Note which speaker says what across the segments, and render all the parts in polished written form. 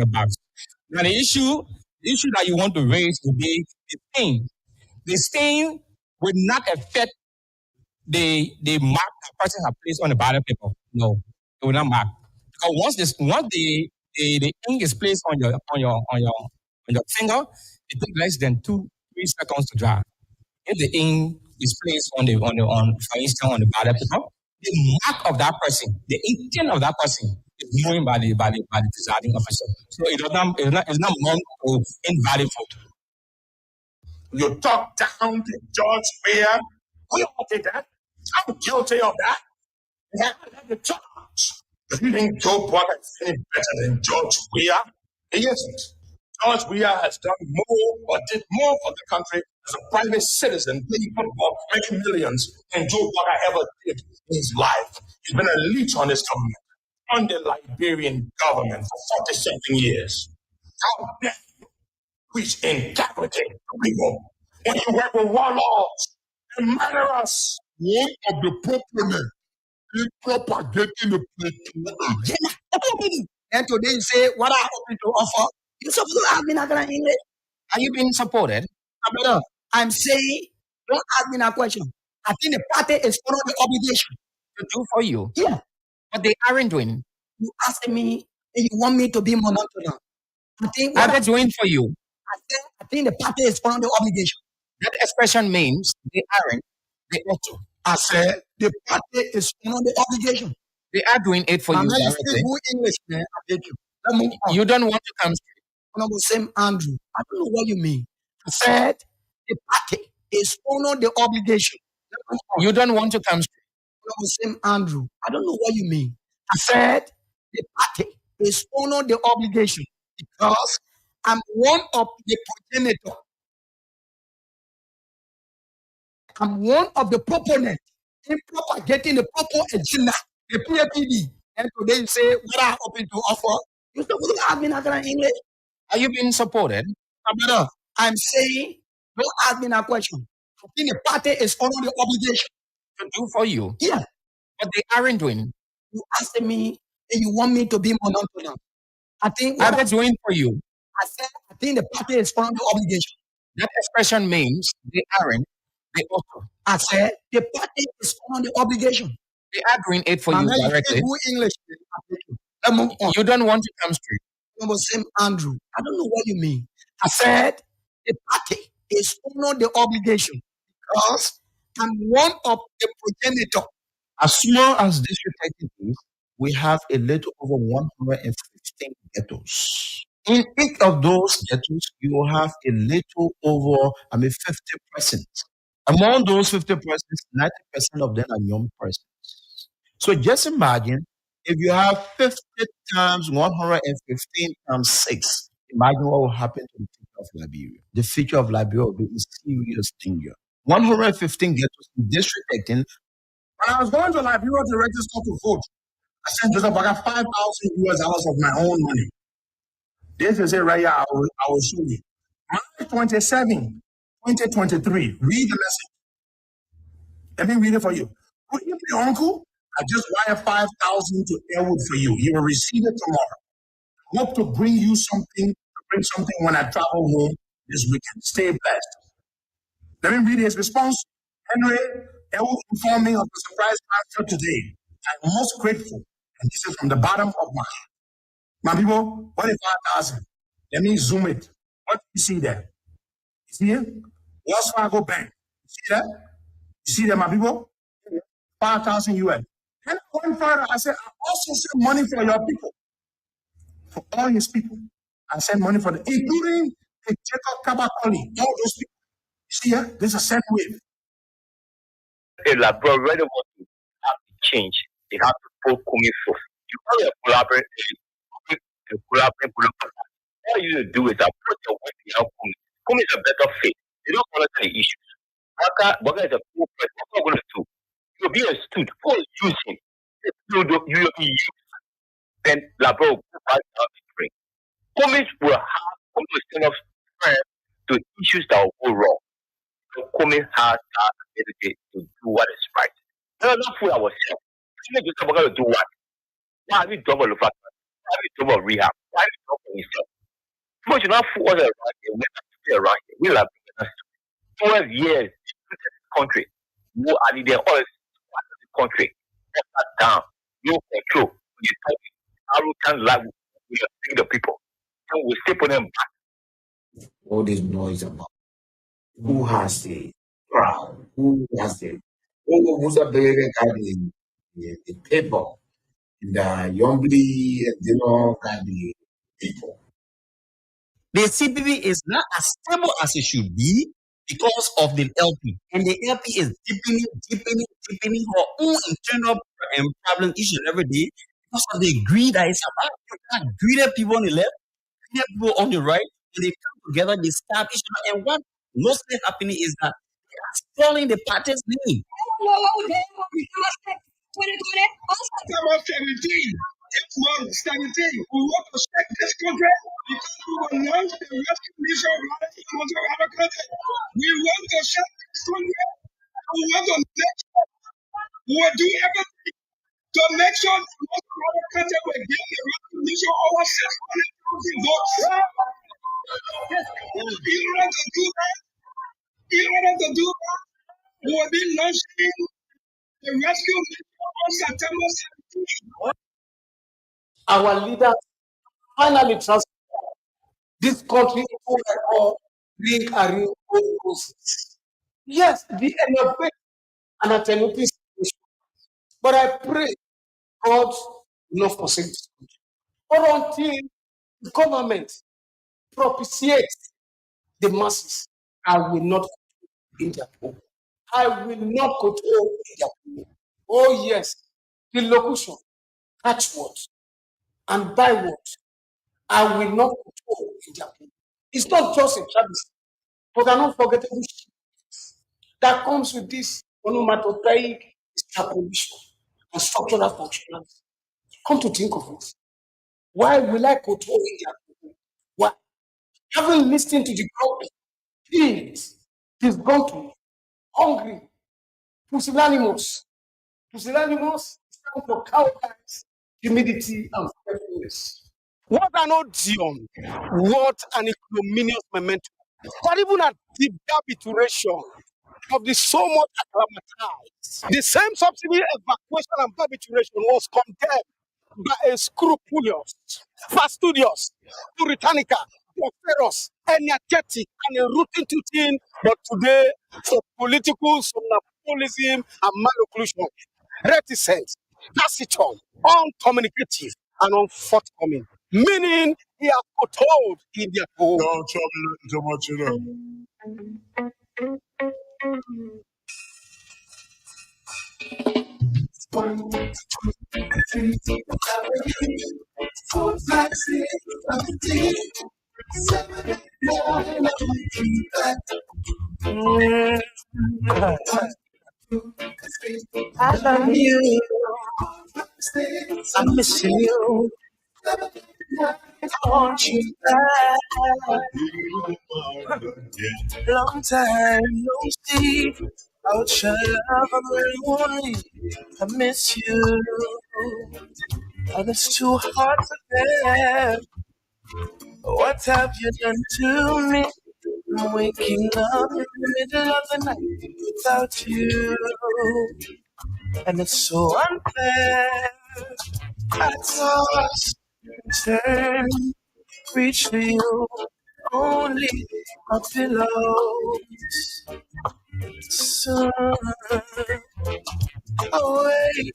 Speaker 1: about. Now the issue that you want to raise will be the stain. The stain will not affect the mark that person has placed on the ballot paper. No, it will not mark. Because once the ink is placed on your finger, it takes less than 2-3 seconds to dry. If the ink is placed on for instance on the ballot paper, the mark of that person, the intent of that person is known by the presiding officer. So it's not meant to invalid vote.
Speaker 2: You talk down to George Weah. We all did that. I'm guilty of that. Yeah, the charge. You think Joe Biden is any better than George Weah? He isn't. George Weah has done more or did more for the country as a private citizen playing football, making millions than Joe Biden ever did in his life. He's been a leech on his government, on the Liberian government for 40-something years. How dare you preach integrity to people when you work with warlords and murderers?
Speaker 3: One of the proponents in propagating the propaganda.
Speaker 4: And today you say, what are hoping to offer? You're supposed to ask me that English.
Speaker 1: Are you being supported?
Speaker 4: Brother, I'm saying, don't ask me that question. I think the party is under the obligation
Speaker 1: To do for you.
Speaker 4: Yeah.
Speaker 1: But they aren't doing.
Speaker 4: You ask me if you want me to be monotonous. I think
Speaker 1: Are
Speaker 4: what
Speaker 1: they doing for you?
Speaker 4: I think the party is under the obligation.
Speaker 1: That expression means they aren't. They ought to.
Speaker 4: I said the party is under the obligation.
Speaker 1: They are doing it for
Speaker 4: I'm
Speaker 1: you
Speaker 4: not
Speaker 1: directly.
Speaker 4: speak good English, man. I beg you. Let me
Speaker 1: You don't want to come straight.
Speaker 4: Honorable Sam Andrew. I don't know what you mean. I said the party is under the obligation.
Speaker 1: You don't want to come straight.
Speaker 4: Honorable Sam Andrew. I don't know what you mean. I said the party is under the obligation because I'm one of the progenitor. I'm one of the proponents in propagating the proper agenda, the PAPD. And today you say, what are open to offer? You're supposed to ask me that in English.
Speaker 1: Are you being supported?
Speaker 4: Brother, I'm saying, don't ask me that question. I think the party is under the obligation
Speaker 1: To do for you.
Speaker 4: Yeah.
Speaker 1: But they aren't doing.
Speaker 4: You asked me if you want me to be monotonous. I think
Speaker 1: Are
Speaker 4: what
Speaker 1: they doing for you?
Speaker 4: I said, I think the party is under the obligation.
Speaker 1: That expression means they aren't. They ought to.
Speaker 4: I said, the party is under the obligation.
Speaker 1: They are doing it for
Speaker 4: I'm
Speaker 1: you
Speaker 4: not speak
Speaker 1: directly.
Speaker 4: good English. Man. I beg you. Let's move on.
Speaker 1: You don't want to come straight.
Speaker 4: Honorable Sam Andrew. I don't know what you mean. I said the party is under the obligation because I'm one of the progenitor.
Speaker 5: As small as district 13 is, we have a little over 115 ghettos. In each of those ghettos, you will have a little over, 50%. Among those 50%, 90% of them are young persons. So just imagine if you have 50 times 115 times 6, imagine what will happen to the future of Liberia. The future of Liberia will be in serious danger. 115 ghettos in District 18.
Speaker 2: When I was going to Liberia to register to vote, I sent Joseph Baga $5,000 of my own money. This is it right here. I will show you. March 27, 2023. Read the message. Let me read it for you. Good evening, uncle. I just wired 5,000 to Elwood for you. You will receive it tomorrow. I hope to bring you something, when I travel home this weekend. Stay blessed. Let me read his response. Henry, Elwood informed me of the surprise transfer today. I'm most grateful. And this is from the bottom of my heart. My people, what is 5,000? Let me zoom it. What do you see there? You see it? Wells Fargo Bank. You see that? You see that, my people? 5,000 US. Then I went further. I said, I also send money for your people. For all his people. I send money for them, including the Jacob Kabakoli, all those people. You see here? There's a send wave.
Speaker 6: Hey, Labro, really want to have to change. They have to pull coming forth. You call a collaborate. All you need to do is approach your work without Kumi. Kumi is a better fit. They don't monitor the issues. Baka is a poor person. What are you going to do? You'll be a student. Who is using? You'll be used. Then Labro will go back down the drain. Kumi will stand up to issues that will go wrong. So Kumi has that ability to do what is right. No, not fool ourselves. We need to do what? Why have you done all of that? Why have you done all rehab? Why have you done all People should not force us around here. We have to stay around here. We have 12 years in this country. Who are the oil part of the country? Shut that down. No control. We talk arrogant like we are seeing the people. And we stay for them back.
Speaker 7: All this noise about who has the crown, who has the who's a big got the paper, and Youngly and got the people.
Speaker 5: The CPP is not as stable as it should be because of the LP. And the LP is deepening her own internal problem each and every day because of the greed that is about. You got greedy people on the left, greedy people on the right, and they come together, they stab each other. And what mostly happening is that they are spoiling the party's name.
Speaker 2: September 17, it's month 17. We want to shake this country because we will launch the rescue mission right into our country. We want to shake this country. We want to make sure we will do everything to make sure that most of our country will give the rescue mission over 600,000 votes. In order to do that, we will be launching the rescue mission on September 17th.
Speaker 8: Our leaders finally transform this country into what I call ring and ring process. Yes, the innovation and alternative solution. But I pray God will not forsake this country. But until the government propitiates the masses, I will not in their home. I will not control in their home. Oh yes, the locution, catch what and buy what. I will not control in their home. It's not just a travesty, but an unforgettable shift that comes with this onomatopoeic extrapolation and structural functionality. Come to think of it, why will I control in their home? Why? Having listened to the government, peace, disgruntled, hungry, pusillanimous. Pusillanimous stands for cowardice, timidity, and forgetfulness. What an odium! What an ignominious memento! But even at the barbitration of the so much acclimatized, the same subsidy evacuation and barbitration was condemned by a scrupulous, fastidious, puritanical, prosperous, energetic, and a rooting tooting, but today for political somnambulism and malocclusion, reticent, taciturn, uncommunicative, and unforthcoming, meaning he has foretold in their home.
Speaker 3: Don't tell me too much, you know.
Speaker 8: I love you. I'm missing you. I want you back. Long time no see. Out your love, I'm really wanting. I miss you. And it's too hard to bear. What have you done to me? I'm waking up in the middle of the night without you. And it's so unfair. I toss, turn, reach for you, only my pillows. Soon, awake,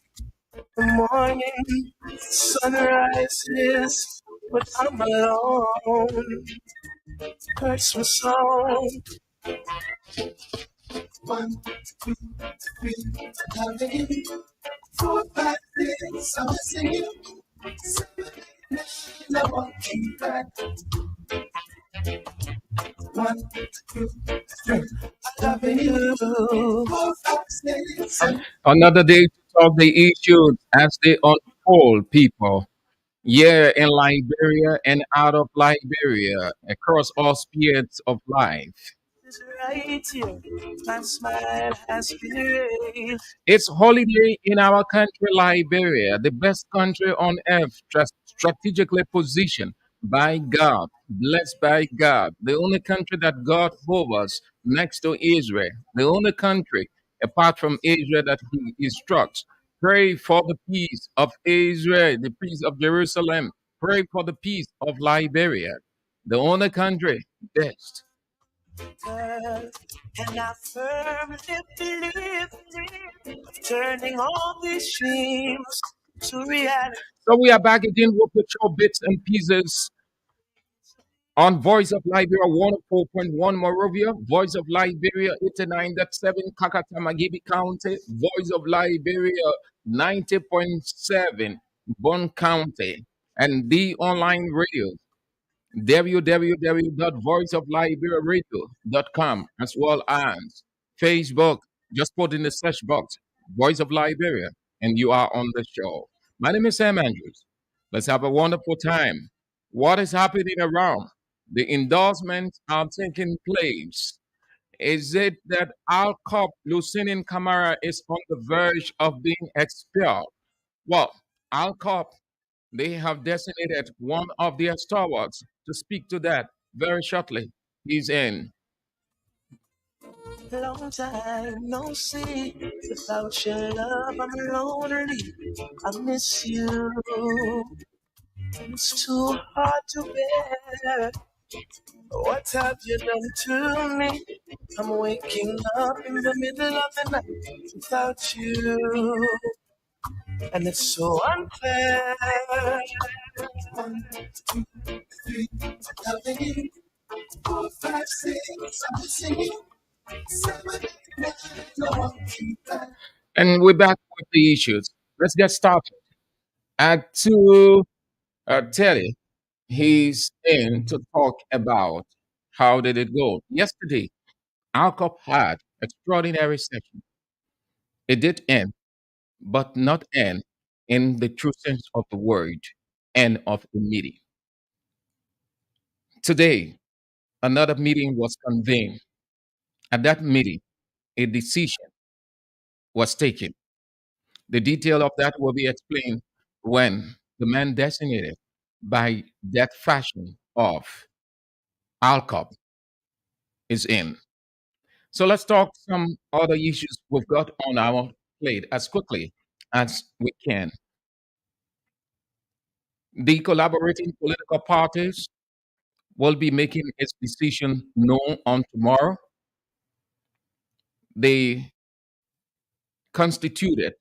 Speaker 8: the morning sun rises, but I'm alone. Hurts my soul. 1, 2, 3, loving you. 4, 5, 6, I'm missing you. 7, 8, 9, I want you back. 1, 2, 3, I love you. 4, 5, 6, 7.
Speaker 1: Another day to solve the issues as they unfold, people. Yeah, in Liberia and out of Liberia, across all spheres of life.
Speaker 8: Is right here. My smile has been erased.
Speaker 1: It's holiday in our country, Liberia, the best country on earth, strategically positioned,
Speaker 9: by God, blessed by God, the only country that God hovers next to Israel, the only country apart from Israel that He instructs. Pray for the peace of Israel, the peace of Jerusalem. Pray for the peace of Liberia, the only country best. And I firmly believe turning all these dreams to reality. So we are back again with the show Bits and Pieces on Voice of Liberia 104.1 Morovia, Voice of Liberia 89.7 Kakatamagibi County, Voice of Liberia 90.7 Bon County, and the online radio www.voiceofliberiaradio.com, as well as Facebook. Just put in the search box Voice of Liberia and you are on the show. My name is Sam Andrews. Let's have a wonderful time. What is happening around? The endorsements are taking place. Is it that Al Cop Lucinin Camara is on the verge of being expelled? Well, Al Cop, they have designated one of their stalwarts to speak to that very shortly. He's in. Long time no see. Without your love, I'm lonely. I miss you. It's too hard to bear. What have you done to me? I'm waking up in the middle of the night without you. And it's so unfair. 1, 2, 3, loving you. 4, 5, 6, I'm missing you. 7, 8, 9, no, keep that. And we're back with the issues. Let's get started. At 2, Teddy, he's in to talk about how did it go. Yesterday, Alcop had extraordinary session. It did end, but not end in the true sense of the word, end of the meeting. Today, another meeting was convened. At that meeting, a decision was taken. The detail of that will be explained when the man designated by that fashion of Alcop is in. So let's talk some other issues we've got on our plate as quickly as we can. The collaborating political parties will be making its decision known on tomorrow. They constituted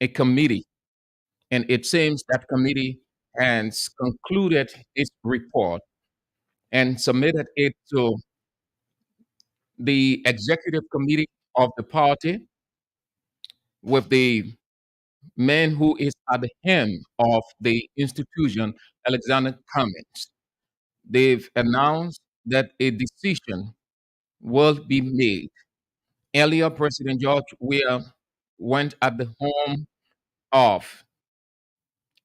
Speaker 9: a committee, and it seems that committee has concluded its report and submitted it to the executive committee of the party with the man who is at the helm of the institution, Alexander Cummings. They've announced that a decision will be made. Earlier, President George Weah went at the home of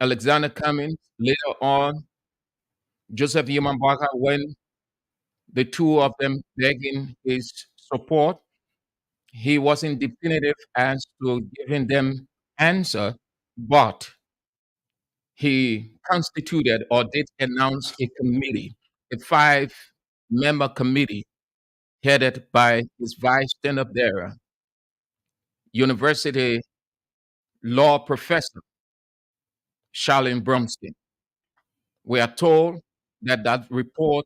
Speaker 9: Alexander Cummings. Later on, Joseph Yamambaka, when the two of them begging his support, he wasn't definitive as to giving them answer, but he constituted or did announce a committee, a 5-member committee headed by his vice stand-up there, university law professor Charlene Bromstein. We are told that that report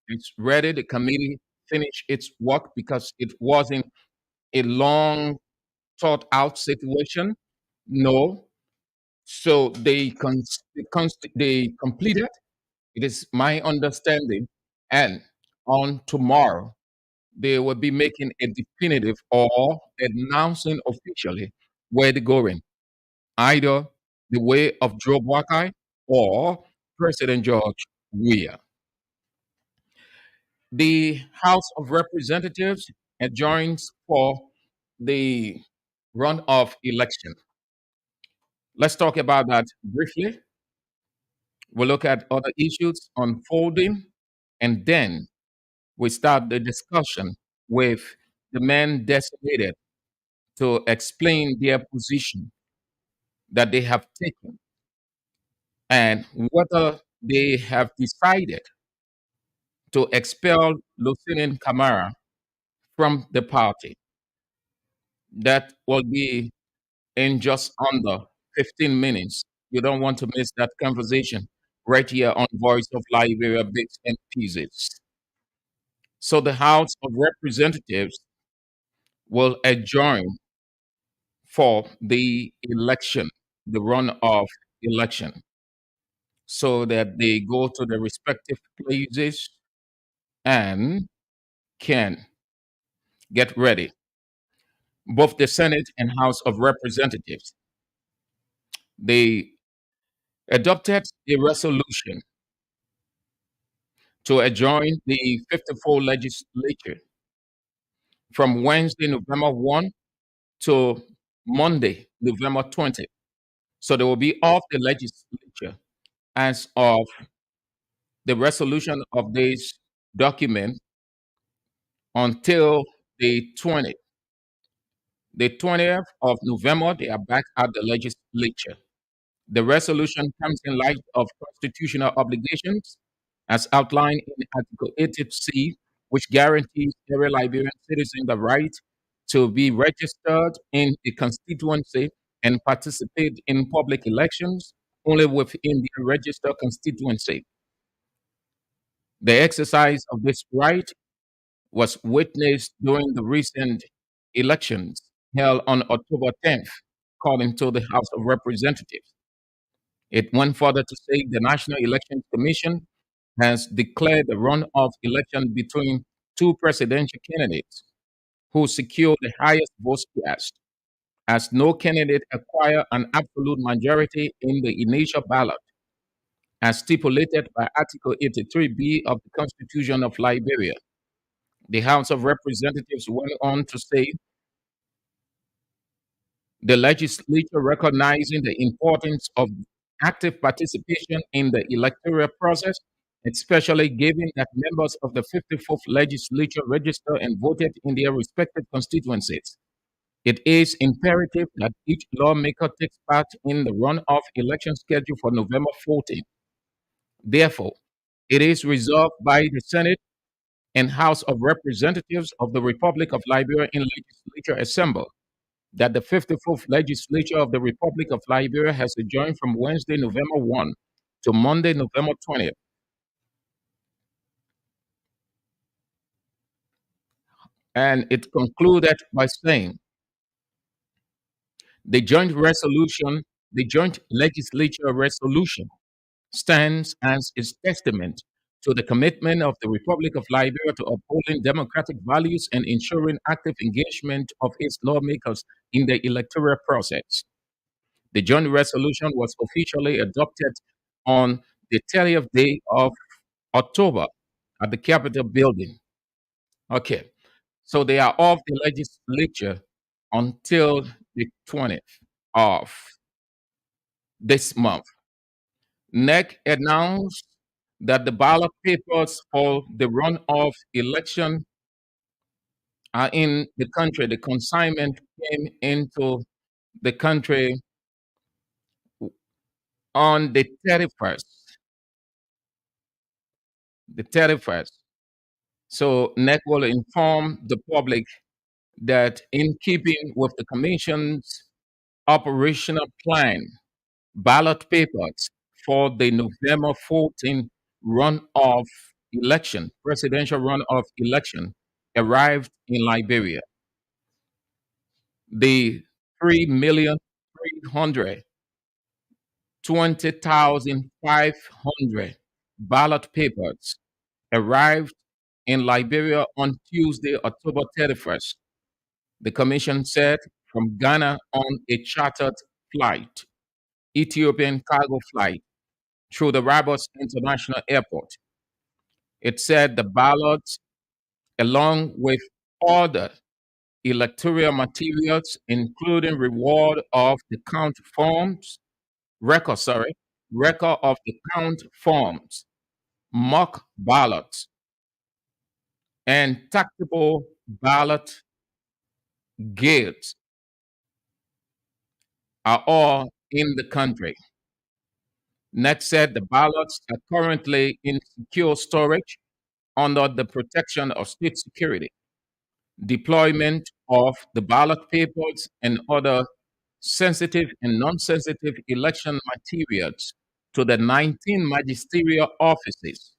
Speaker 9: is ready. The committee finished its work because it wasn't a long thought out situation. No. So they completed. It is my understanding. And on tomorrow, they will be making a definitive or announcing officially where they're going, either the way of Joe Buckeye or President George Weah. The House of Representatives adjourns for the runoff election. Let's talk about that briefly. We'll look at other issues unfolding, and then we start the discussion with the men designated to explain their position that they have taken and whether they have decided to expel Lucien Camara from the party. That will be in just under 15 minutes. You don't want to miss that conversation right here on Voice of Liberia, Bits and Pieces. So the House of Representatives will adjourn for the election, the runoff election, so that they go to the respective places and can get ready. Both the Senate and House of Representatives, they adopted a resolution to adjourn the 54 legislature from Wednesday, November 1 to Monday, November 20. So they will be off the legislature as of the resolution of this document until the 20th. The 20th of November, they are back at the legislature. The resolution comes in light of constitutional obligations as outlined in Article 80C, which guarantees every Liberian citizen the right to be registered in a constituency and participate in public elections only within the registered constituency. The exercise of this right was witnessed during the recent elections held on October 10th, according to the House of Representatives. It went further to say the National Elections Commission has declared the runoff election between two presidential candidates who secured the highest votes cast, as no candidate acquired an absolute majority in the initial ballot, as stipulated by Article 83B of the Constitution of Liberia. The House of Representatives went on to say the legislature recognizing the importance of active participation in the electoral process, especially given that members of the 54th legislature registered and voted in their respective constituencies. It is imperative that each lawmaker takes part in the runoff election scheduled for November 14th. Therefore, it is resolved by the Senate and House of Representatives of the Republic of Liberia in legislature assembled that the 54th legislature of the Republic of Liberia has adjourned from Wednesday, November 1 to Monday, November 20th. And it concluded by saying the joint legislature resolution stands as its testament to the commitment of the Republic of Liberia to upholding democratic values and ensuring active engagement of its lawmakers in the electoral process. The joint resolution was officially adopted on the 30th day of October at the Capitol building. Okay, so they are off the legislature until the 20th of this month. NEC announced that the ballot papers for the runoff election are in the country. The consignment came into the country on the 31st. The 31st. So NEC will inform the public that in keeping with the Commission's operational plan, ballot papers for the November 14 runoff election, presidential runoff election, arrived in Liberia. The 3,320,500 ballot papers arrived in Liberia on Tuesday, October 31st. The commission said from Ghana on a chartered flight, Ethiopian cargo flight, through the Rabos International Airport. It said the ballots, along with other electoral materials, including reward of the count forms, record of the count forms, mock ballots, and tactable ballot guilds are all in the country. Next said the ballots are currently in secure storage under the protection of state security. Deployment of the ballot papers and other sensitive and non-sensitive election materials to the 19 magisterial offices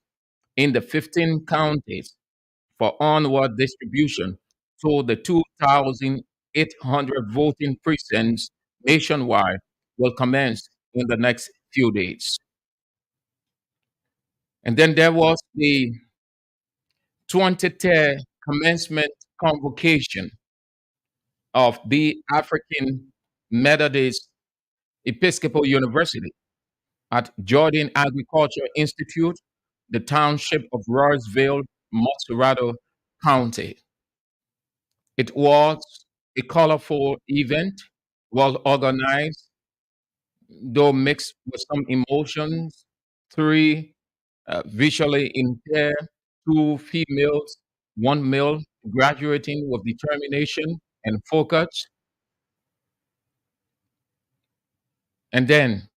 Speaker 9: in the 15 counties for onward distribution to the 2,800 voting precincts nationwide will commence in the next few days. And then there was the 2010 commencement convocation of the African Methodist Episcopal University at Jordan Agriculture Institute, the township of Royalsville, Montserrado County. It was a colorful event, well organized, though mixed with some emotions. Three visually impaired, two females, one male, graduating with determination and focus. And then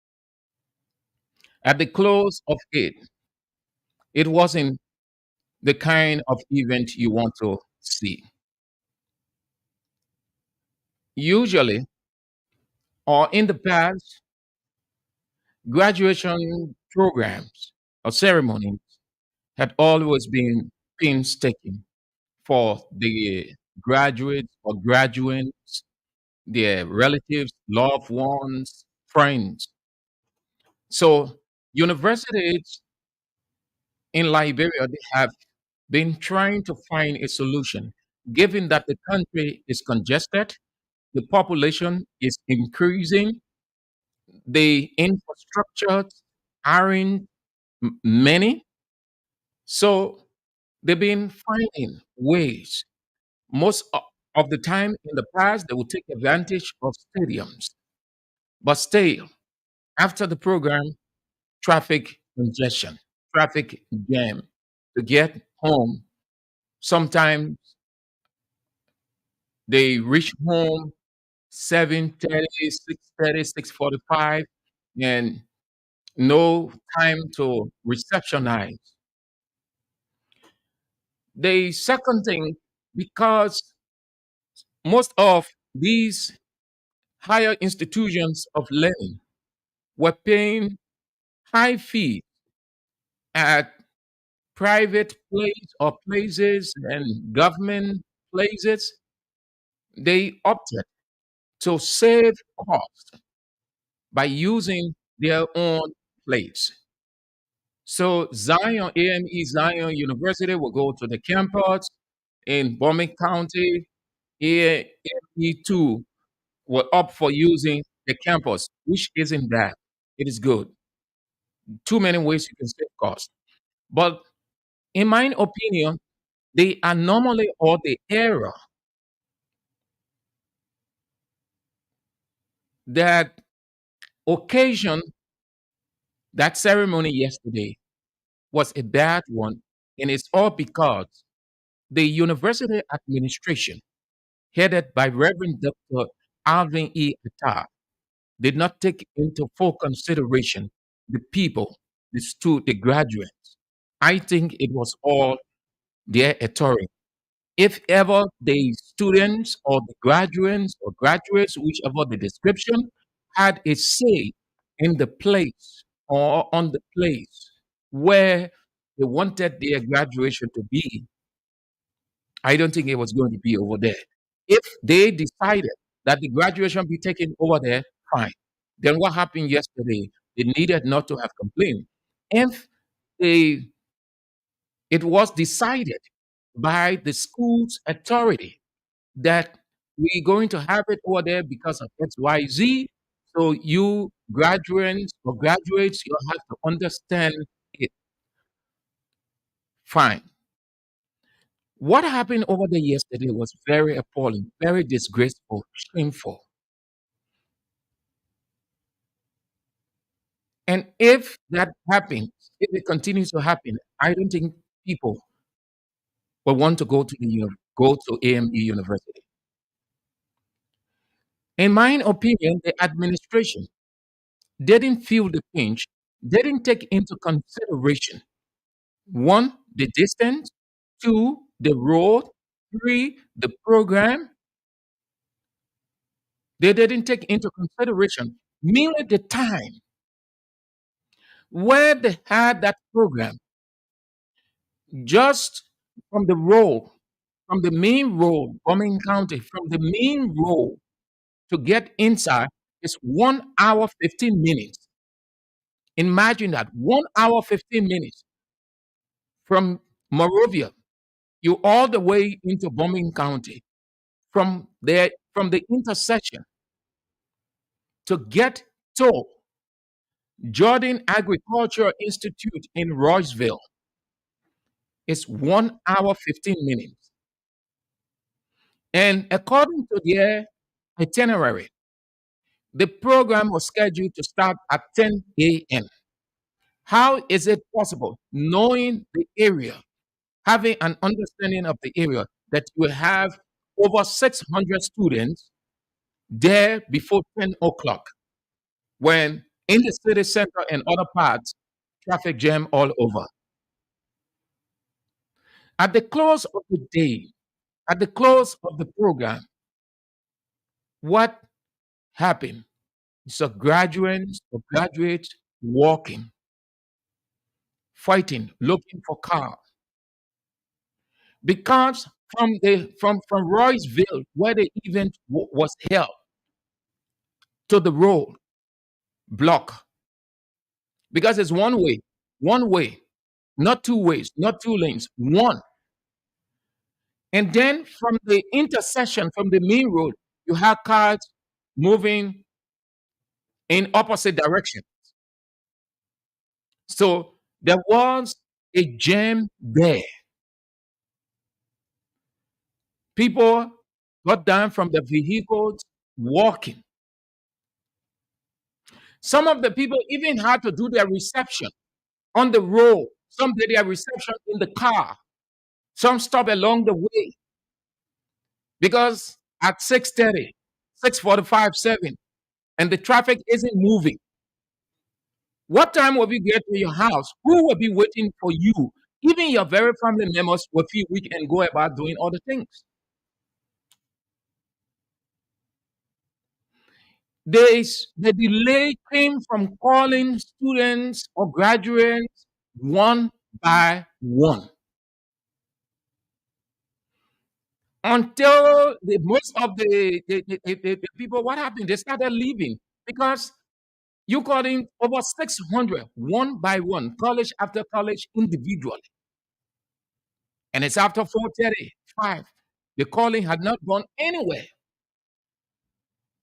Speaker 9: at the close of it, it wasn't the kind of event you want to see. Usually, or in the past, graduation programs or ceremonies had always been painstaking for the graduates or graduates, their relatives, loved ones, friends. So, universities in Liberia, they have been trying to find a solution, given that the country is congested, the population is increasing, the infrastructures aren't many. So they've been finding ways. Most of the time in the past, they would take advantage of stadiums. But still, after the program, traffic congestion, traffic jam to get home. Sometimes they reach home 7:30, 6:30, 6:45, and no time to receptionize. The second thing, because most of these higher institutions of learning were paying high fees at private place or places and government places, they opted to save cost by using their own place. So Zion, AME Zion University will go to the campus in Bowman County. AME2 will opt for using the campus, which isn't bad. It is good. Too many ways you can save cost. But in my opinion, the anomaly or the error that occasioned that ceremony yesterday was a bad one. And it's all because the university administration, headed by Reverend Dr. Alvin E. Attar, did not take into full consideration the people, the graduates. I think it was all their authority. If ever the students or the graduates, whichever the description, had a say in the place or on the place where they wanted their graduation to be, I don't think it was going to be over there. If they decided that the graduation be taken over there, fine. Then what happened yesterday? They needed not to have complained. If they, it was decided by the school's authority that we're going to have it over there because of XYZ, so you graduates, you have to understand it. Fine. What happened over there yesterday was very appalling, very disgraceful, shameful. And if that happens, if it continues to happen, I don't think people will want to go to AME University. In my opinion, the administration didn't feel the pinch They didn't take into consideration one, the distance, two, the road, three, the program. They didn't take into consideration merely the time where they had that program just from the road, from the main road, Birmingham County, from the main road to get inside is 1 hour 15 minutes. Imagine that 1 hour 15 minutes from Morovia, you all the way into Birmingham County. From there, from the intersection to get to Jordan Agricultural Institute in Royceville is 1 hour 15 minutes. And according to their itinerary, the program was scheduled to start at 10 a.m. How is it possible, knowing the area, having an understanding of the area, that you have over 600 students there before 10 o'clock, when in the city center and other parts, traffic jam all over? At the close of the day, at the close of the program, what happened? So graduates walking, fighting, looking for cars. Because from Royceville, where the event was held, to the road block, because it's one way, not two ways, not two lanes, one. And then from the intersection, from the main road, you have cars moving in opposite direction. So there was a jam there. People got down from the vehicles walking. Some of the people even had to do their reception on the road. Some did their reception in the car. Some stopped along the way because at 6:30, 6:45, 7, and the traffic isn't moving. What time will you get to your house? Who will be waiting for you? Even your very family members will feel weak and go about doing other things. The delay came from calling students or graduates one by one until most of the people, what happened? They started leaving because you called in over 600 one by one, college after college, individually. And it's after 4:30, 5. The calling had not gone anywhere.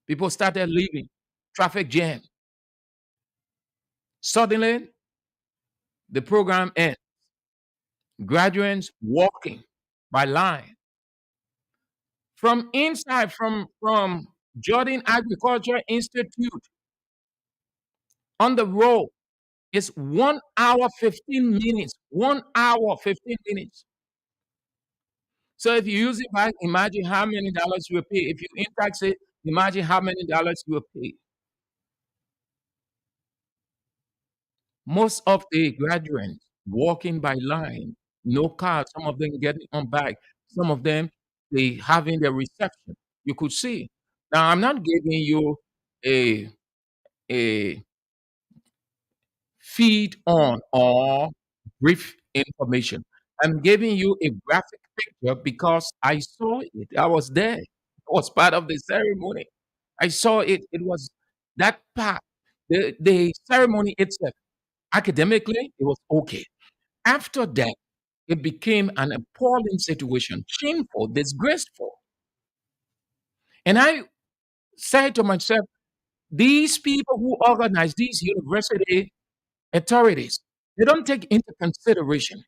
Speaker 9: People started leaving. Traffic jam. Suddenly, the program ends. Graduates walking by line from inside, from Jordan Agriculture Institute on the road. It's 1 hour 15 minutes. 1 hour 15 minutes. So if you use it back, imagine how many dollars you will pay. If you in-tax it, imagine how many dollars you will pay. Most of the graduates walking by line, no car, some of them getting on bike, some of them they having their reception. You could see. Now I'm not giving you a a feed on or brief information. I'm giving you a graphic picture because I saw it. I was there. I was part of the ceremony. I saw it. It was that part. The ceremony itself, academically, it was okay. After that, it became an appalling situation, shameful, disgraceful. And I said to myself, these people who organize these university authorities, they don't take into consideration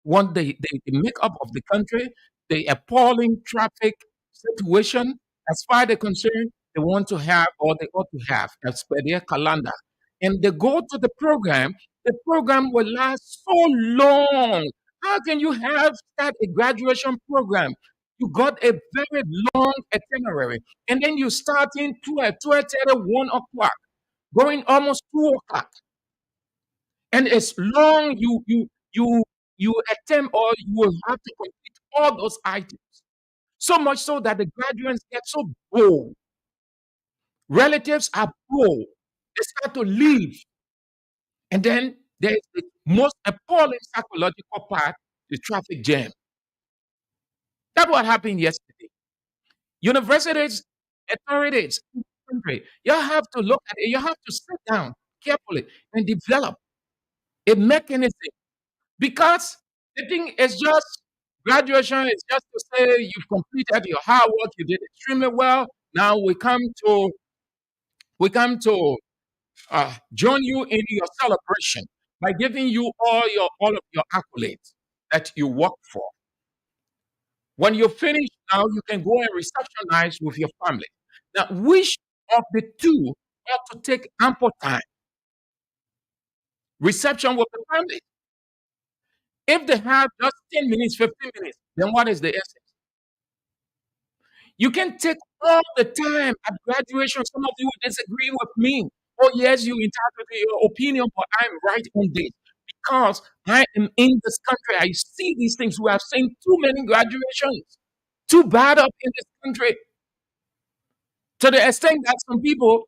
Speaker 9: one the makeup of the country, the appalling traffic situation. As far as they're concerned, they want to have or they ought to have as per their calendar. And they go to the program will last so long. How can you have start a graduation program? You got a very long itinerary, and then you starting 12, 12:30, 1 o'clock, going almost 2 o'clock. And as long you attempt or you will have to complete all those items. So much so that the graduates get so bold. Relatives are bold. They start to leave. And then there's the most appalling psychological part, the traffic jam. That's what happened yesterday. Universities, authorities in the country, you have to look at it. You have to sit down carefully and develop a mechanism, because the thing is just graduation is just to say you've completed your hard work, you did extremely well. Now we come to join you in your celebration by giving you all of your accolades that you work for. When you finish now, you can go and receptionize with your family. Now, which of the two ought to take ample time? Reception with the family. If they have just 10 minutes, 15 minutes, then what is the essence? You can take all the time at graduation. Some of you disagree with me. Oh, yes, you entitled to your opinion, but I'm right on this. Because I am in this country, I see these things. We have seen too many graduations, too bad up in this country, to the extent that some people,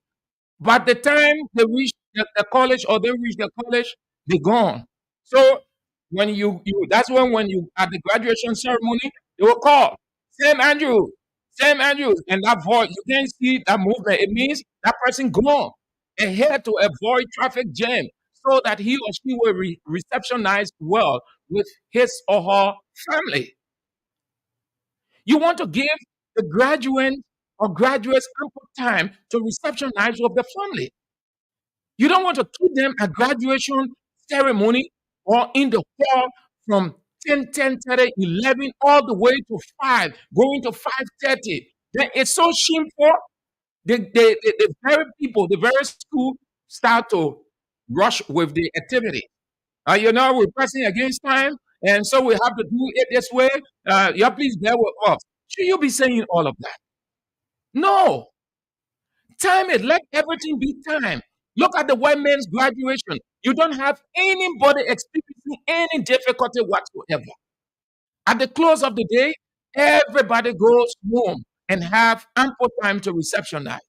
Speaker 9: by the time they reach the college or they reach the college, they're gone. So when that's when you at the graduation ceremony, they will call Sam Andrew, Sam Andrews, and that voice, you can't see that movement. It means that person gone and here to avoid traffic jam so that he or she will receptionize well with his or her family. You want to give the graduate or graduates ample time to receptionize with the family. You don't want to keep them at graduation ceremony or in the hall from 10, 10, 30, 11, all the way to 5, going to 5:30. Then it's so shameful. The very people, the very school start to rush with the activity. We're pressing against time, and so we have to do it this way. Yeah, please bear with us. Should you be saying all of that? No. Time it. Let everything be time. Look at the white man's graduation. You don't have anybody experiencing any difficulty whatsoever. At the close of the day, everybody goes home and have ample time to receptionize.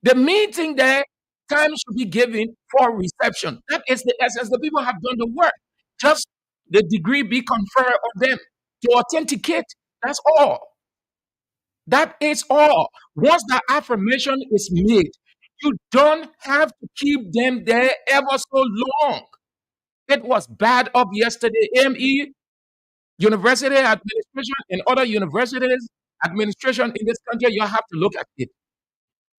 Speaker 9: The meeting there, time should be given for reception. That is the essence. The people have done the work. Just the degree be conferred on them to authenticate. That's all. That is all. Once the affirmation is made, you don't have to keep them there ever so long. It was bad up yesterday. AME, university administration, and other universities administration in this country, you have to look at it.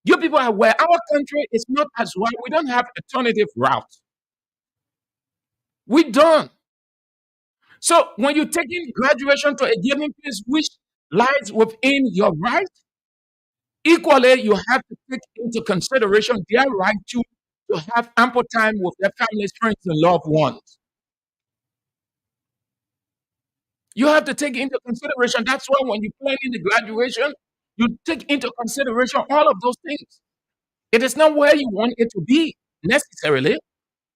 Speaker 9: You people are aware our country is not as well. We don't have alternative routes. We don't. So when you take in graduation to a given place which lies within your right, equally, you have to take into consideration their right to have ample time with their families, friends, and loved ones. You have to take into consideration. That's why when you plan in the graduation, you take into consideration all of those things. It is not where you want it to be necessarily.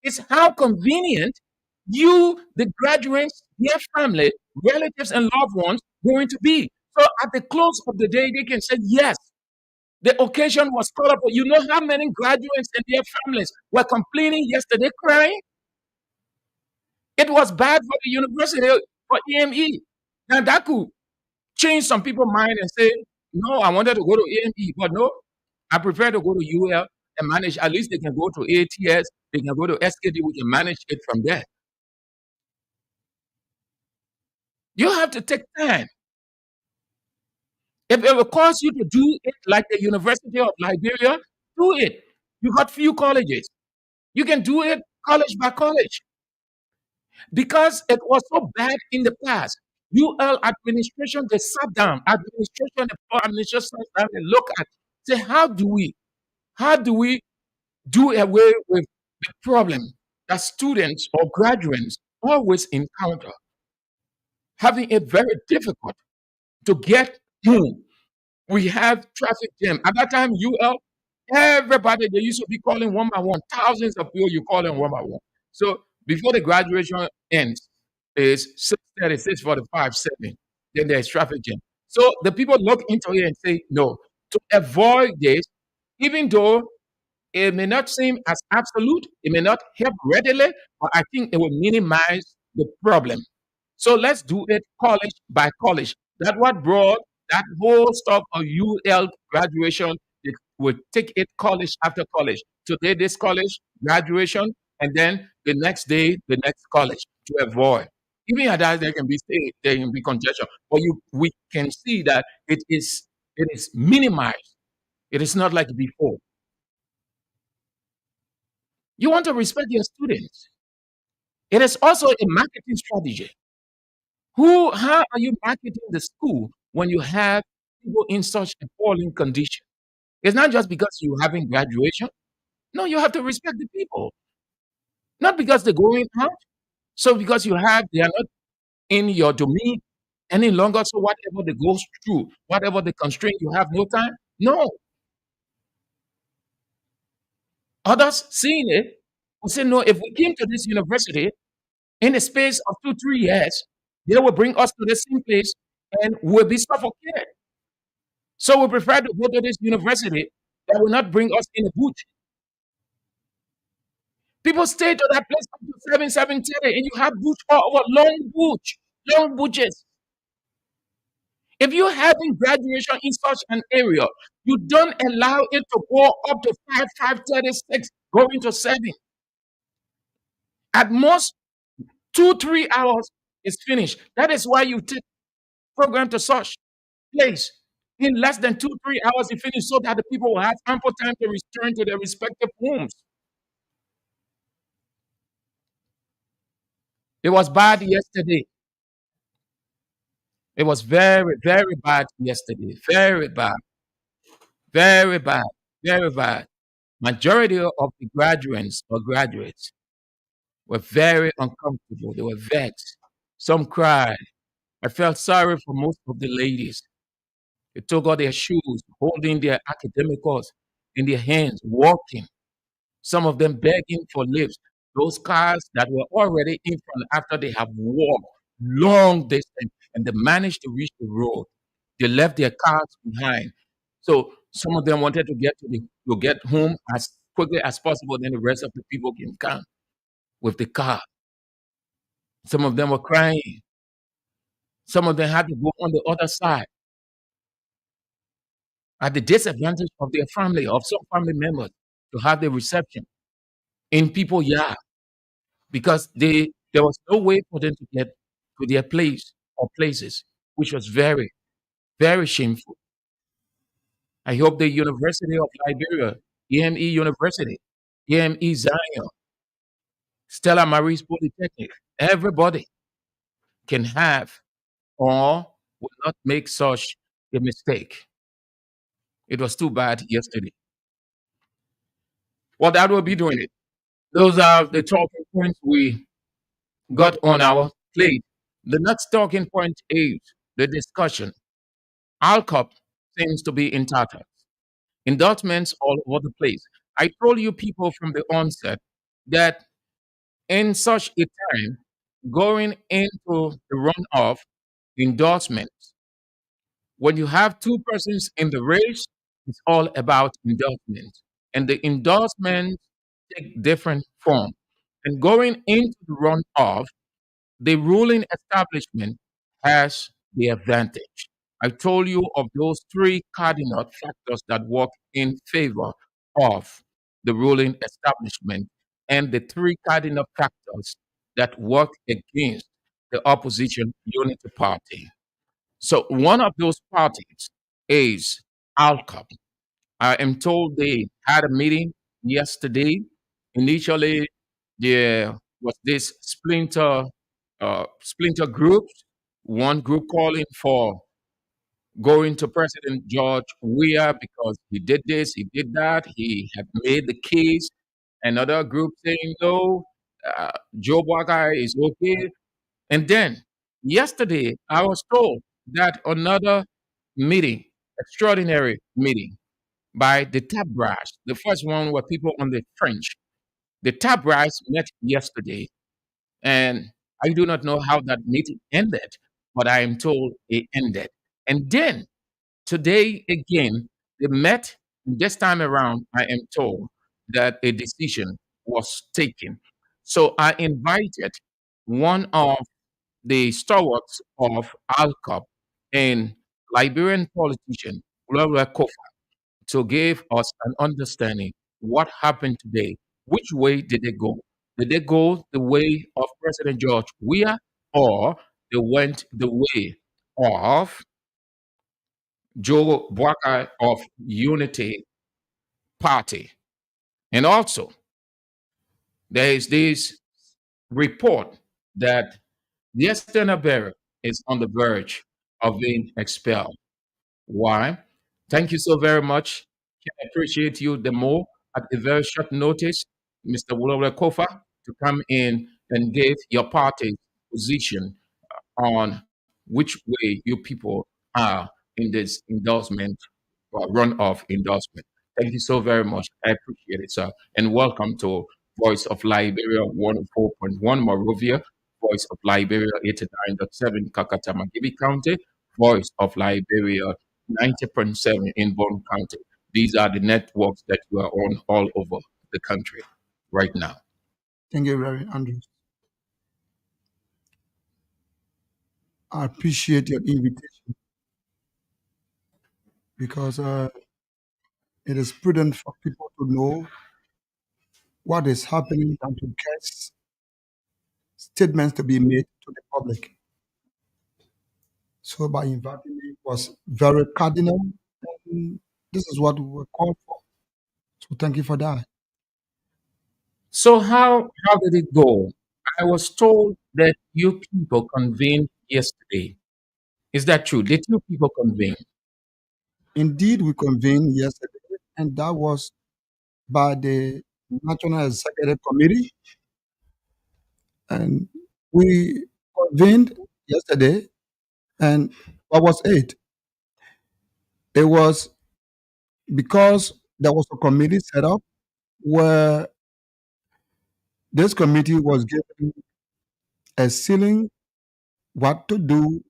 Speaker 9: It's how convenient you, the graduates, their family, relatives, and loved ones going to be. So at the close of the day, they can say, yes, the occasion was colorful. You know how many graduates and their families were complaining yesterday, crying? It was bad for the university, for AME. Now that could change some people's mind and say, no, I wanted to go to AME, but no, I prefer to go to UL and manage. At least they can go to ATS, they can go to SKD, we can manage it from there. You have to take time. If it will cost you to do it like the University of Liberia, do it. You got few colleges. You can do it college by college. Because it was so bad in the past. UL administration, they sat down, administration sat down and look at, say, how do we do away with the problem that students or graduates always encounter? Having it very difficult to get home. We have traffic jam. At that time, UL, everybody, they used to be calling one by one. Thousands of people you call them one by one. So before the graduation ends, is 6:30, 6:45, 7. Then there's traffic jam. So the people look into it and say, no, to avoid this, even though it may not seem as absolute, it may not help readily, but I think it will minimize the problem. So let's do it college by college. That's what brought that whole stuff of UL graduation. It will take it college after college. Today, this college graduation, and then the next day, the next college to avoid. Even at that, there can be congestion, but we can see that it is minimized. It is not like before. You want to respect your students. It is also a marketing strategy. How are you marketing the school when you have people in such appalling condition? It's not just because you're having graduation. No, you have to respect the people. Not because they're going out. So because they are not in your domain any longer. So whatever they go through, whatever the constraint, you have no time. No. Others seeing it will say, no, if we came to this university in a space of 2, 3 years, they will bring us to the same place and we'll be suffocated. So we prefer to go to this university that will not bring us in a boot. People stay to that place up to 7, 7:30, and you have boots all over, long boots. If you're having graduation in such an area, you don't allow it to go up to 5, 5:36, going to 7. At most, 2, 3 hours is finished. That is why you take program to such place. In less than 2, 3 hours, you finish so that the people will have ample time to return to their respective homes. It was bad yesterday. It was very, very bad yesterday. Very bad. Very bad. Very bad. Majority of the graduates were very uncomfortable. They were vexed. Some cried. I felt sorry for most of the ladies. They took out their shoes, holding their academicals in their hands, walking. Some of them begging for lifts. Those cars that were already in front after they have walked long distance and they managed to reach the road. They left their cars behind. So some of them wanted to get home as quickly as possible. Then the rest of the people can come with the car. Some of them were crying. Some of them had to go on the other side at the disadvantage of their family, of some family members, to have the reception in people yard because there was no way for them to get to their place or places, which was very, very shameful. I hope the University of Liberia, EME University, EME Zion, Stella Marie's Polytechnic, everybody can have or will not make such a mistake. It was too bad yesterday. Well, that will be doing it. Those are the talking points we got on our plate. The next talking point is the discussion. Alcop seems to be in tatters. Endorsements all over the place. I told you people from the onset that in such a time, going into the runoff endorsements, when you have two persons in the race, it's all about endorsement. And the endorsements take different form. And going into the runoff, the ruling establishment has the advantage. I told you of those three cardinal factors that work in favor of the ruling establishment and the three cardinal factors that work against the opposition unity party. So one of those parties is ALCOP. I am told they had a meeting yesterday. Initially, there was this splinter groups. One group calling for going to President George Weah because he did this, he did that, he had made the case. Another group saying no, Joe Baka is okay. And then yesterday, I was told that another meeting, extraordinary meeting by the top brass, the first one were people on the French, The top brass met yesterday, and I do not know how that meeting ended, but I am told it ended. And then today again, they met. This time around, I am told that a decision was taken. So I invited one of the stalwarts of ALCOP and Liberian politician, Gloria Kofa, to give us an understanding what happened today. Which way did they go? Did they go the way of President George Weah, or they went the way of Joe Bwaka of Unity Party? And also, there is this report that the external bearer is on the verge of being expelled. Why? Thank you so very much. Can appreciate you the more at a very short notice, Mr. Wulawale Kofa, to come in and give your party's position on which way you people are in this endorsement or runoff endorsement. Thank you so very much. I appreciate it, sir. And welcome to Voice of Liberia 104.1 Morovia, Voice of Liberia 89.7 Kakatama Gibi County, Voice of Liberia 90.7 in Bond County. These are the networks that you are on all over the country right now.
Speaker 4: Thank you very much, Andrew. I appreciate your invitation because it is prudent for people to know what is happening and to get statements to be made to the public. So by inviting me was very cardinal, and this is what we were called for. So thank you for that.
Speaker 9: So how did it go? I was told that you people convened yesterday. Is that true? Did you people convene?
Speaker 4: Indeed, we convened yesterday, and that was by the National Executive Committee, and we convened yesterday. And what was it? It was because there was a committee set up where this committee was given a ceiling what to do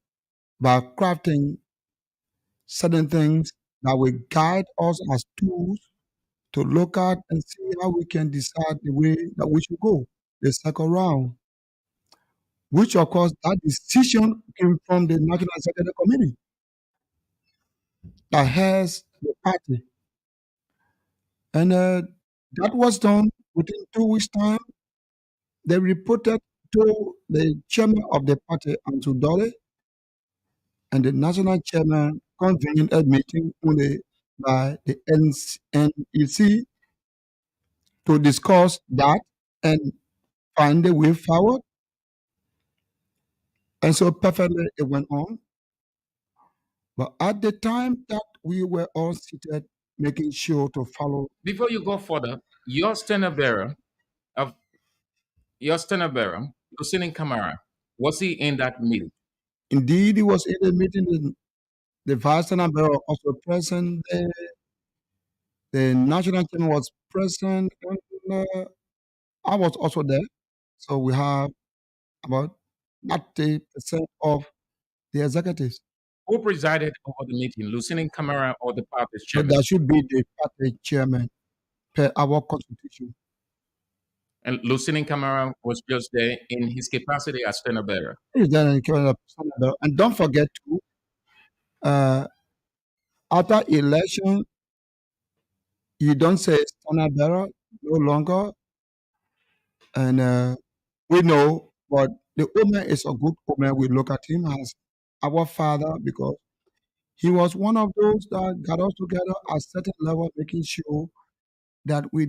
Speaker 4: by crafting certain things that will guide us as tools to look at and see how we can decide the way that we should go the second round, which of course that decision came from the National Executive Committee that has the party. And that was done within 2 weeks' time. They reported to the chairman of the party, Andrew Dole, and the national chairman convened a meeting only by the NEC to discuss that and find a way forward. And so perfectly it went on. But at the time that we were all seated, making sure to follow.
Speaker 9: Before you go further, of your standard bearer, Lucien Camara, was he in that meeting?
Speaker 4: Indeed, he was in the meeting. The vice chancellor also present. The national chairman was present, and I was also there. So we have about 90% of the executives.
Speaker 9: Who presided over the meeting, Lucien Camara or the party's
Speaker 4: So
Speaker 9: chairman?
Speaker 4: that should be the party chairman per our constitution.
Speaker 9: And Lucien Camara was just there in his capacity as standard bearer.
Speaker 4: Is there any kind of senator? And don't forget to after election, you don't say standard bearer no longer. And we know, but the woman is a good woman. We look at him as our father because he was one of those that got us together at certain level, making sure that we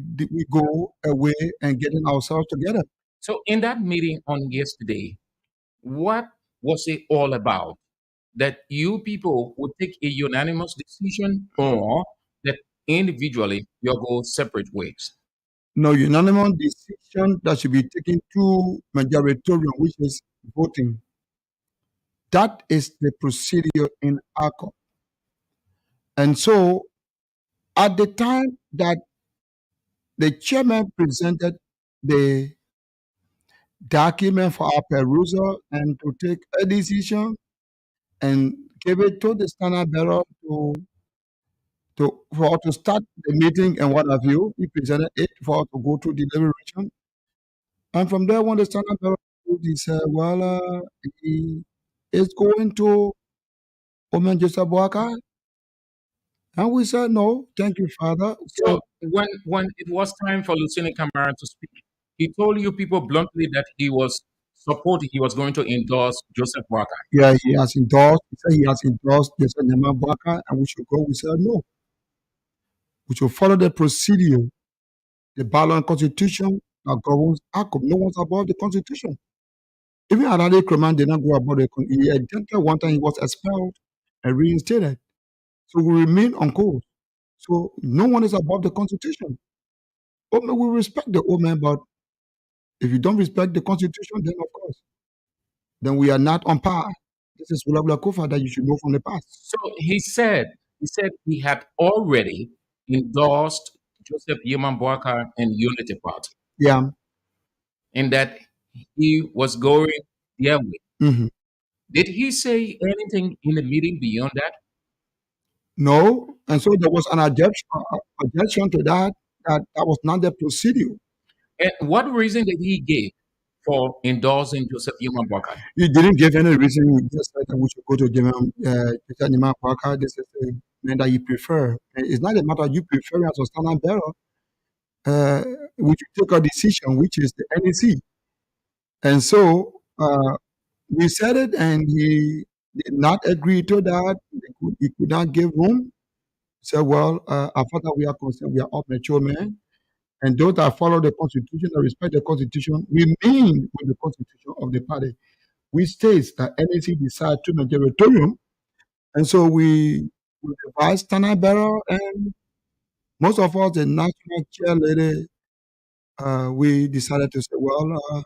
Speaker 4: go away and getting ourselves together.
Speaker 9: So in that meeting on yesterday, what was it all about? That you people would take a unanimous decision, or that individually you'll go separate ways?
Speaker 4: No unanimous decision that should be taken to majoritarian, which is voting. That is the procedure in ACO. And so at the time that the chairman presented the document for our perusal and to take a decision and give it to the standard bearer to start the meeting and what have you. He presented it for us to go through the deliberation. And from there, when the standard bearer he said, well, he is going to Omen Joseph Boakai. And we said, no, thank you, Father.
Speaker 9: So when it was time for Lieutenant Camara to speak, he told you people bluntly that he was supporting, he was going to endorse Joseph Walker.
Speaker 4: Yeah, he has endorsed. He said he has endorsed Joseph Nyama Boakai, and we should go. We said, no. We should follow the procedure, the bylaw and constitution that governs ACOP. No one's above the constitution. Even Adade Kreman did not go above the constitution. He attempted one time, he was expelled and reinstated. So we remain on course. So no one is above the constitution. We respect the old man, but if you don't respect the constitution, then of course, then we are not on par. This is Wulabula Kofa that you should know from the past.
Speaker 9: So he said he had already endorsed Joseph Yeman Boakai and Unity Party,
Speaker 4: Yeah.
Speaker 9: and that he was going their way.
Speaker 4: Mhm.
Speaker 9: Did he say anything in the meeting beyond that?
Speaker 4: No, and so there was an objection to that was not the procedure.
Speaker 9: And what reason did he give for endorsing Joseph Yeman Boakai?
Speaker 4: He didn't give any reason. He just said that we should go to Peter Nima Parker. This is the man that you prefer. And it's not a matter of you preferring as a standard bearer. We should take a decision, which is the NEC. And so we said it, and he did not agree to that. He could not give room. He said, well, as far as we are concerned, we are all mature men. And those that follow the Constitution and respect the Constitution remain with the Constitution of the party, which states that NEC decides to majoritarium. And so we devise standard bearer, and most of us, the national chair lady, we decided to say, well,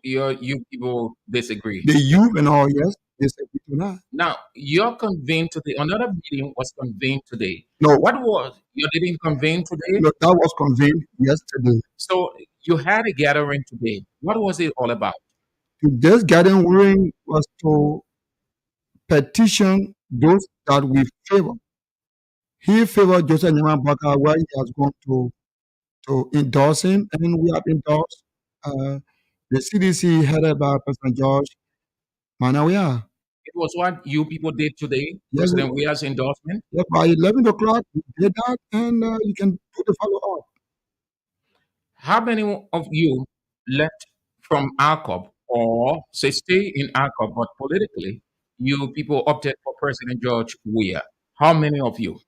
Speaker 9: You people disagree.
Speaker 4: the youth and all, yes, they said we do not.
Speaker 9: Now, you're convened today. Another meeting was convened today.
Speaker 4: No,
Speaker 9: What was you didn't convene today?
Speaker 4: no, that was convened yesterday.
Speaker 9: So you had a gathering today. What was it all about?
Speaker 4: Today's gathering was to petition those that we favor. He favored Joseph Nyama Baka, where he has gone to endorse him, and we have endorsed the CDC headed by President George Manawia.
Speaker 9: It was what you people did today,
Speaker 4: Yes,
Speaker 9: President Weah's endorsement.
Speaker 4: yes, by 11 o'clock, we did that, and you can do the follow up.
Speaker 9: How many of you left from ARCOP or say stay in ARCOP, but politically you people opted for President George Weah? How many of you?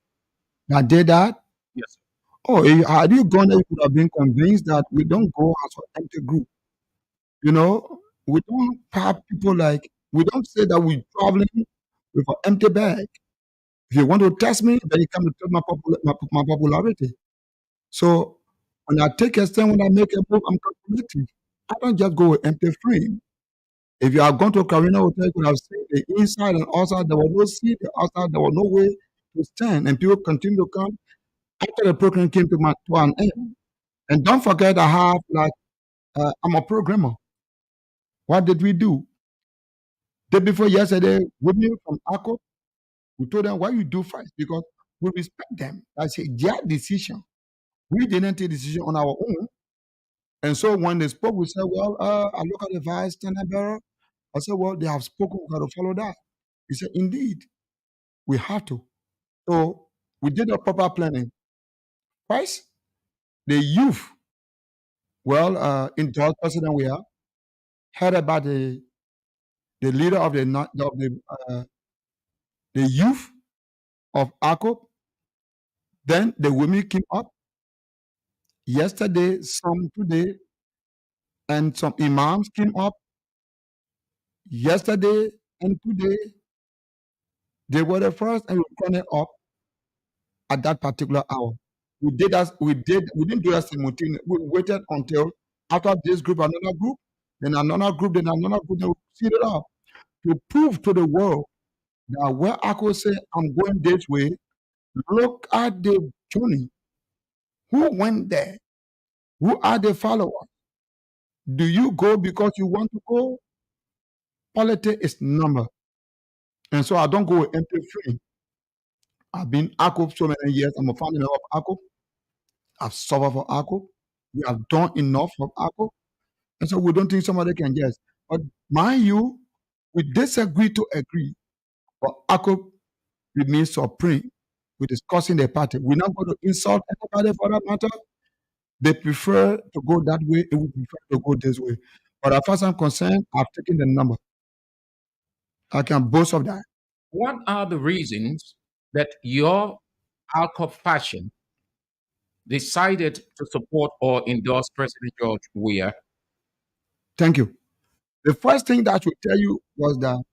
Speaker 4: That did that.
Speaker 9: Yes.
Speaker 4: Oh, had you gone there, you could have been convinced that we don't go as an empty group. You know, we don't have people like, we don't say that we're traveling with an empty bag. If you want to test me, then you come to test my popularity. So when I take a stand, when I make a move, I'm calculating. I don't just go with empty frame. If you are going to Carina Hotel, you could have seen the inside and outside. There was no seat, the outside, there was no way to stand. And people continue to come after the program came to an end. And don't forget, I have like, I'm a programmer. What did we do? Day before yesterday, women from ACO, we told them what you do first because we respect them. I say their decision. We didn't take decision on our own. And so when they spoke, we said, well, I look at the vice standard bearer. I said, well, they have spoken, we got to follow that. He said, indeed, we have to. So we did a proper planning. First, the youth, well, in George President we are, heard about the leader of the youth of ACO. Then the women came up. Yesterday, some today, and some imams came up. Yesterday and today, they were the first and we connected up at that particular hour. We didn't do that simultaneously. We waited until after this group, another group, then another group, then another group, then we seated up to prove to the world that where ACO say I'm going this way, look at the journey. Who went there? Who are the followers? Do you go because you want to go? Politics is number. And so I don't go with empty frame. I've been ACO so many years. I'm a family member of ACO. I've suffered for ACO. We have done enough for ACO. And so we don't think somebody can just. But mind you, we disagree to agree. But ACO remains supreme. We're discussing the party. We're not going to insult anybody for that matter. They prefer to go that way, and we prefer to go this way. But as far as I'm concerned, I've taken the number. I can boast of that.
Speaker 9: What are the reasons that your alcohol faction decided to support or endorse President George Weah?
Speaker 4: Thank you. The first thing that I should tell you was that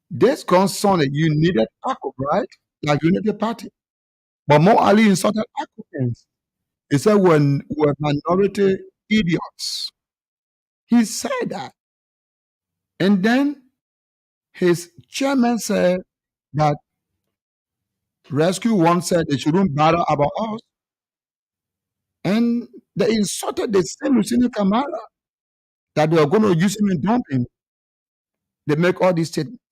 Speaker 4: this concern that you needed ACO, right? Like Unity Party. But Mo Ali insulted Africans. He said we're minority idiots. He said that. And then his chairman said that Rescue One said they shouldn't bother about us. And they insulted the same Lucini Camara that they are going to use him and dump him. They make all these statements.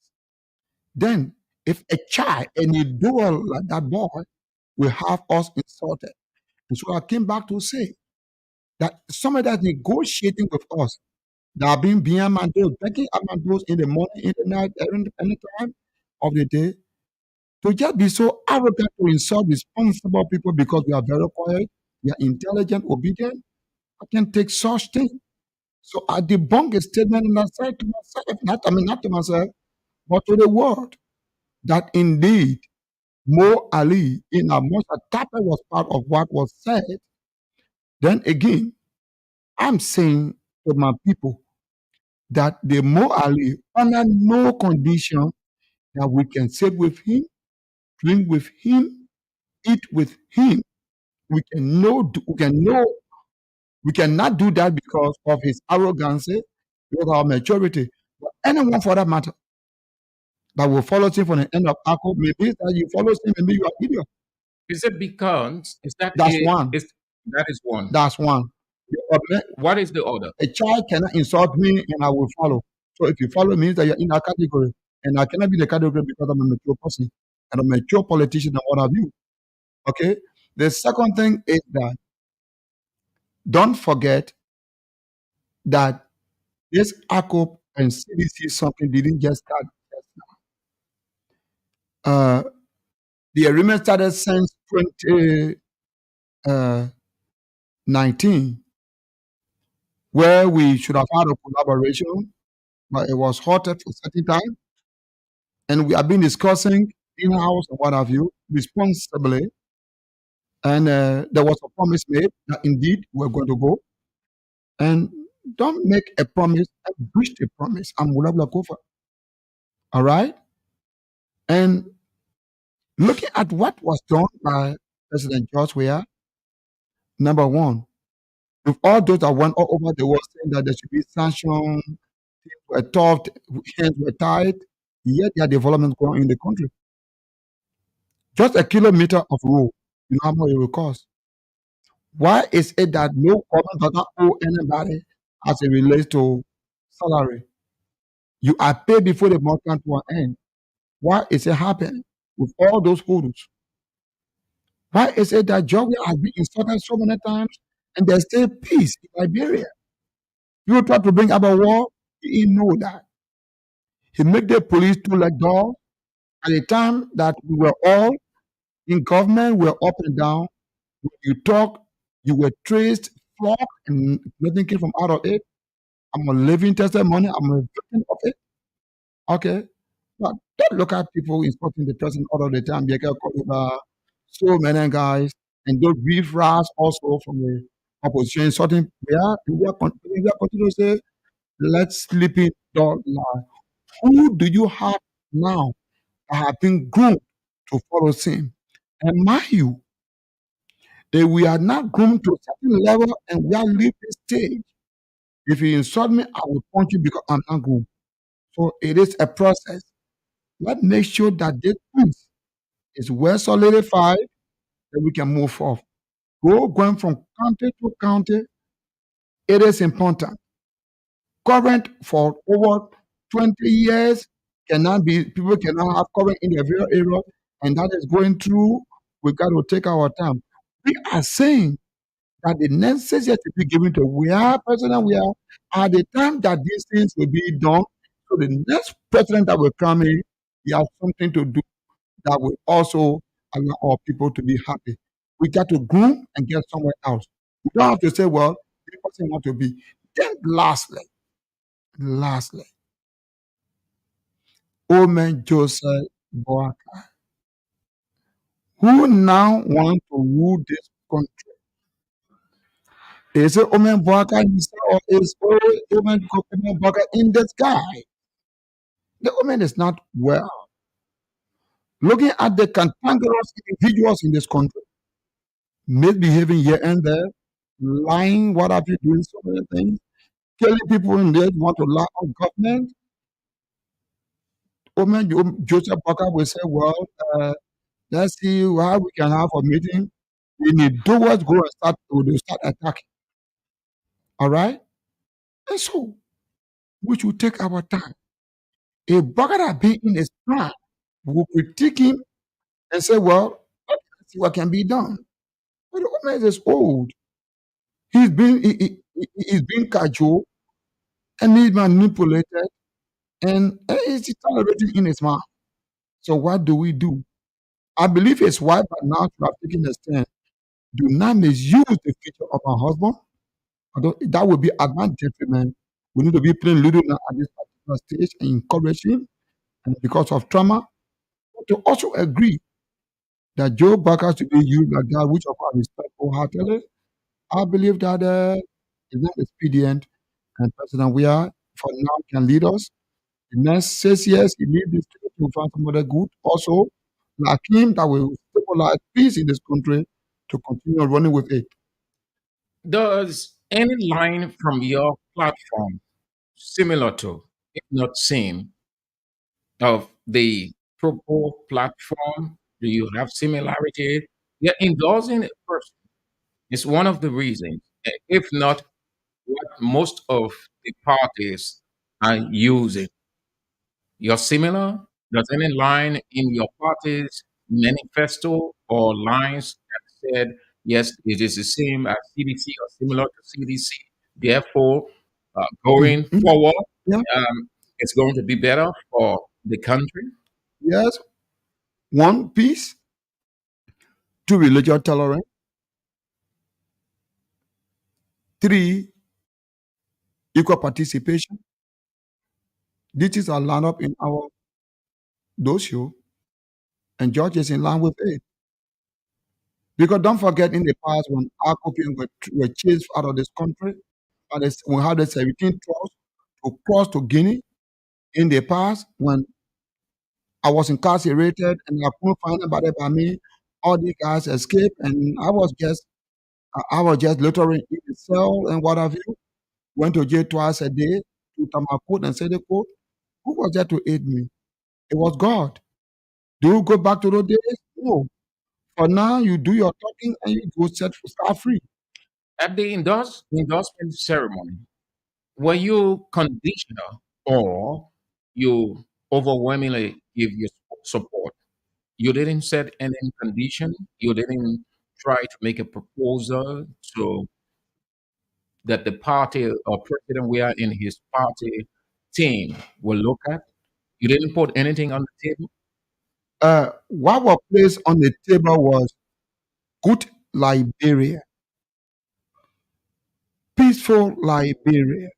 Speaker 4: Then, if a child, any duel like that boy, will have us insulted. And so I came back to say that somebody that's negotiating with us, that have been behind my doors, begging at my doors in the morning, in the night, any time of the day, to just be so arrogant to insult responsible people because we are very quiet, we are intelligent, obedient. I can take such thing. So I debunk a statement and I said to myself, not to myself, but to the world, that indeed Mo Ali, in a most attack was part of what was said. Then again, I'm saying to my people that the Mo Ali, under no condition that we can sit with him, drink with him, eat with him. We cannot do that because of his arrogance, because of our maturity. But anyone for that matter that will follow him from the end of ACO, maybe that you follow him, maybe you are idiot.
Speaker 9: Is it because
Speaker 4: That's one.
Speaker 9: That is one.
Speaker 4: That's one.
Speaker 9: What is the other?
Speaker 4: A child cannot insult me and I will follow. So if you follow me, that you're in that category. And I cannot be in the category because I'm a mature person and a mature politician and what have you. Okay? The second thing is that don't forget that this ACOP and CDC something didn't just start just now. The agreement started since 2019, where we should have had a collaboration, but it was halted for a certain time. And we have been discussing in-house and what have you responsibly. And there was a promise made that indeed we're going to go. And don't make a promise and breach the promise. I'm Mulabla Kofa. All right? And looking at what was done by President George Weah, number one, with all those that went all over the world saying that there should be sanctions, things were tough, hands were tied, yet there are developments going on in the country. Just a kilometer of road, you know how much it will cost. Why is it that no government does not owe anybody as it relates to salary? You are paid before the month comes to an end. Why is it happening with all those hurdles? Why is it that Georgia has been insulted so many times and there's still peace in Liberia? You try to bring about war, he didn't know that. He made the police to let go. At the time that we were all in government, we were up and down. When you talk, you were traced, flogged, and nothing came from out of it. I'm a living testimony. I'm a victim of it. Okay? But don't look at people insulting the president all of the time. They get called about so many guys, and those beef rats also from the opposition insulting. We are continuing to say, let's sleep it, don't lie. Who do you have now that have been groomed to follow him? And mind you, if we are not groomed to a certain level and we are leaving the stage, if you insult me, I will punch you because I'm not groomed. So it is a process. Let's make sure that this peace is well solidified, that we can move forward. Going from county to county It is important. Current for over 20 years people cannot have current in their real area, and that is going through. We got to take our time. We are saying that the necessary to be given to we are president, we are at the time that these things will be done. So the next president that will come in, he has something to do that will also allow our people to be happy. We got to groom and get somewhere else. We don't have to say, well, this person want to be. Then lastly, Omen Joseph Boaka, who now want to rule this country. Is it Omen Boaka himself or is Omen Boaka in the sky? The Omen is not well. Looking at the cantankerous individuals in this country, misbehaving here and there, lying, what have you doing, so many things, killing people in there, want to lie on government. Omen Joseph Boaka will say, well, let's see how we can have a meeting. We need doers go and start attacking. All right? And so we should take our time. A Boaka that be in his plan will critique him and say, well, let's see what can be done. But the Omen is old. He's been cajoled and he's manipulated and he's tolerating in his mind. So what do we do? I believe his wife by now to have taken a stand. Do not misuse the future of our husband. Although that would be advanced gentlemen. We need to be playing little now at this particular stage and encourage him. And because of trauma, but to also agree that Joe Barker to be used like that, which of our respect wholeheartedly. I believe that is not expedient and President we are for now can lead us. The next 6 years, he lead this country to find some other good. Also, like him, that will stabilize peace in this country to continue running with it.
Speaker 9: Does any line from your platform similar to, if not same, of the Propo platform? Do you have similarity? Yeah, endorsing a person is one of the reasons, if not what most of the parties are using. You're similar? Does any line in your party's manifesto or lines that said, yes, it is the same as CDC or similar to CDC, therefore, going
Speaker 4: Mhm.
Speaker 9: forward,
Speaker 4: Yeah.
Speaker 9: it's going to be better for the country?
Speaker 4: Yes. One, peace. Two, religious tolerance. Three, equal participation. This is our line up in our dossier, and George is in line with it. Because don't forget, in the past, when our Kopians were chased out of this country, we had the 17 trust to cross to Guinea. In the past, when I was incarcerated and I couldn't find anybody by me, all these guys escaped, and I was just literally in the cell and what have you. Went to jail twice a day to Tamakot and said, "Who was there to aid me? It was God." Do you go back to those days? No. For now, you do your talking and you go start free.
Speaker 9: At the endorsement ceremony, were you conditional or you overwhelmingly give your support? You didn't set any condition. You didn't try to make a proposal so that the party or President we are in his party team will look at. You didn't put anything on the table.
Speaker 4: What was placed on the table was good Liberia, peaceful Liberia,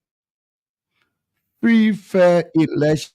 Speaker 4: free, fair election